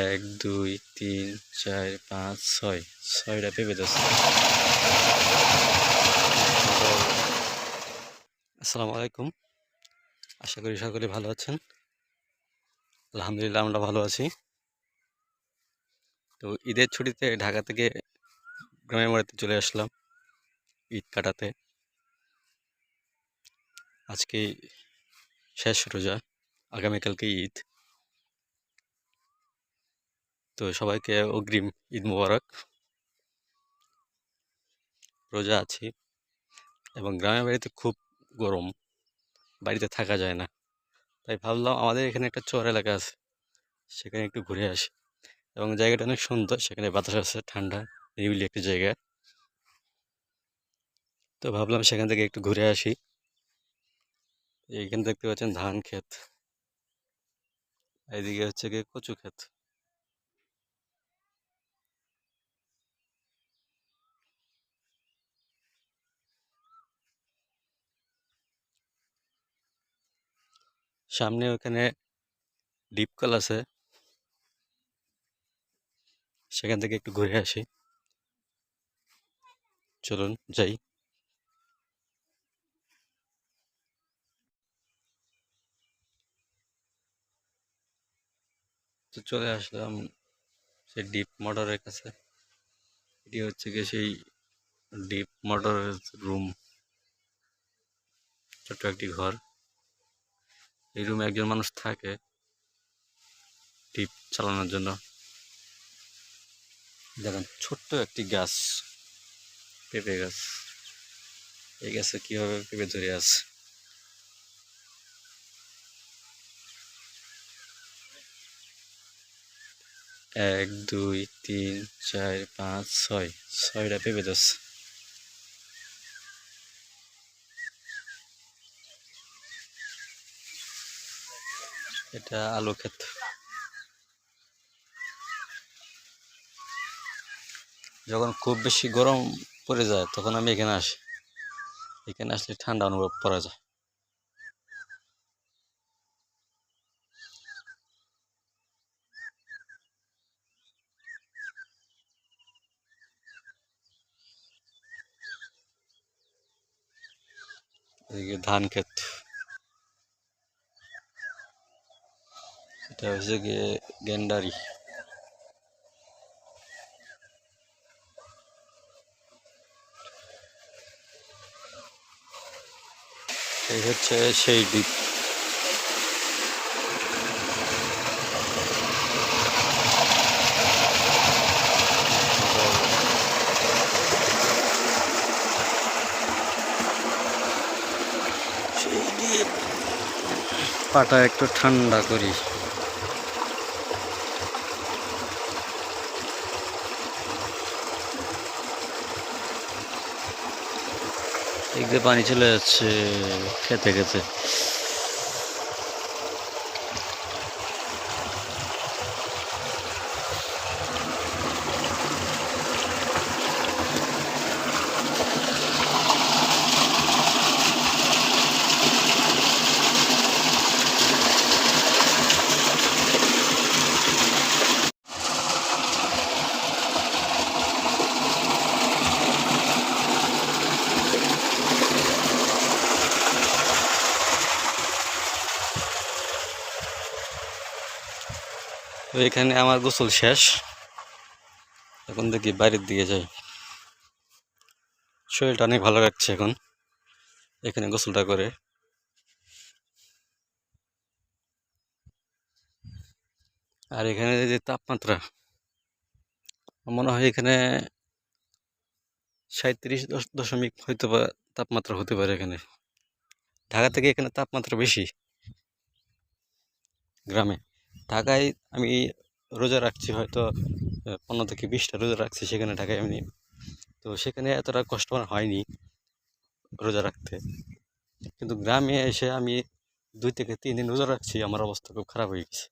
এক দুই তিন চার পাঁচ ছয়, ছয়টা পেঁপে ধরছে। আসসালামু আলাইকুম, আশা করি সকলে ভালো আছেন। আলহামদুলিল্লাহ আমরা ভালো আছি। তো ঈদের ছুটিতে ঢাকা থেকে গ্রামের বাড়িতে চলে আসলাম ঈদ কাটাতে। আজকে শেষ রোজা, আগামীকালকে ঈদ। তো সবাইকে অগ্রিম ঈদ মোবারক। রোজা আছি এবং গ্রামের বাড়িতে খুব গরম, বাড়িতে থাকা যায় না। তাই ভাবলাম আমাদের এখানে একটা চর এলাকা আছে, সেখানে একটু ঘুরে আসি। এবং জায়গাটা অনেক সুন্দর, সেখানে বাতাস আছে, ঠান্ডা নিরিবিলি একটি জায়গা। তো ভাবলাম সেখান থেকে একটু ঘুরে আসি। এইখানে দেখতে পাচ্ছেন ধান ক্ষেত, এইদিকে হচ্ছে গিয়ে কচু ক্ষেত। সামনে ওখানে ডিপ কল আছে, সেখান থেকে একটু ঘুরে আসি। চলুন যাই। তো চলে আসলাম সেই ডিপ মোটরের কাছে। এটি হচ্ছে গিয়ে সেই ডিপ মোটরের রুম, ছোট্ট একটি ঘর। এই রুমে একজন মানুষ থাকে ডিপ চালানোর জন্য। দেখেন ছোট্ট একটি গাছ, পেঁপে গাছ। এই গাছে কিভাবে পেঁপে ধরে আছে। এক দুই তিন চার পাঁচ ছয়, ছয়টা পেঁপে ধরছে। এটা আলু ক্ষেত। যখন খুব বেশি গরম পড়ে যায় তখন আমি এখানে আসি। এখানে আসলে ঠান্ডা অনুভব করা যায়। এদিকে ধান ক্ষেত, এটা হচ্ছে গিয়ে গেন্ডারি। এই হচ্ছে সেই দ্বীপ। সেই দ্বীপ, পাটা একটু ঠান্ডা করি। এদিকে পানি চলে যাচ্ছে খেতে খেতে। তো এখানে আমার গোসল শেষ, এখন দেখি বাইরের দিকে যাই। শরীরটা অনেক ভালো লাগছে এখন এখানে গোসলটা করে। আর এখানে যে তাপমাত্রা, মনে হয় এখানে 37.0 হয়তো বা তাপমাত্রা হতে পারে এখানে। ঢাকা থেকে এখানে তাপমাত্রা বেশি গ্রামে। ঢাকায় আমি রোজা রাখছি হয়তো 15 থেকে 20টা রোজা রাখছি সেখানে ঢাকায় আমি। তো সেখানে এতটা কষ্ট আমার হয়নি রোজা রাখতে, কিন্তু গ্রামে এসে আমি 2 থেকে 3 দিন রোজা রাখছি, আমার অবস্থা খুব খারাপ হয়ে গেছে।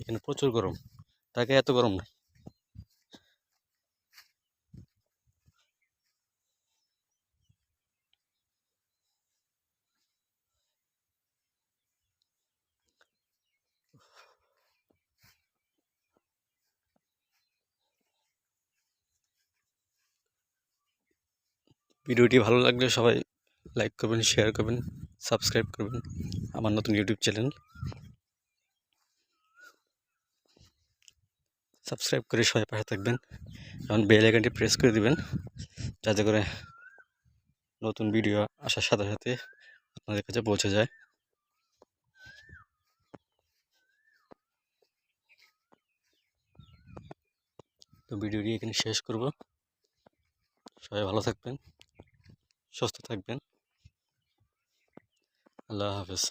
এখানে প্রচুর গরম, ঢাকায় এত গরম না। ভিডিওটি ভালো লাগলে সবাই লাইক করবেন, শেয়ার করবেন, সাবস্ক্রাইব করবেন আমার নতুন ইউটিউব চ্যানেল। সাবস্ক্রাইব করে সবাই পাশে থাকবেন এবং বেল আইকনটি প্রেস করে দিবেন, যাতে করে নতুন ভিডিও আসার সাথে সাথে আপনাদের কাছে পৌঁছে যায়। তো ভিডিওটি এখানে শেষ করব। সবাই ভালো থাকবেন, সুস্থ থাকবেন। আল্লাহ হাফেজ।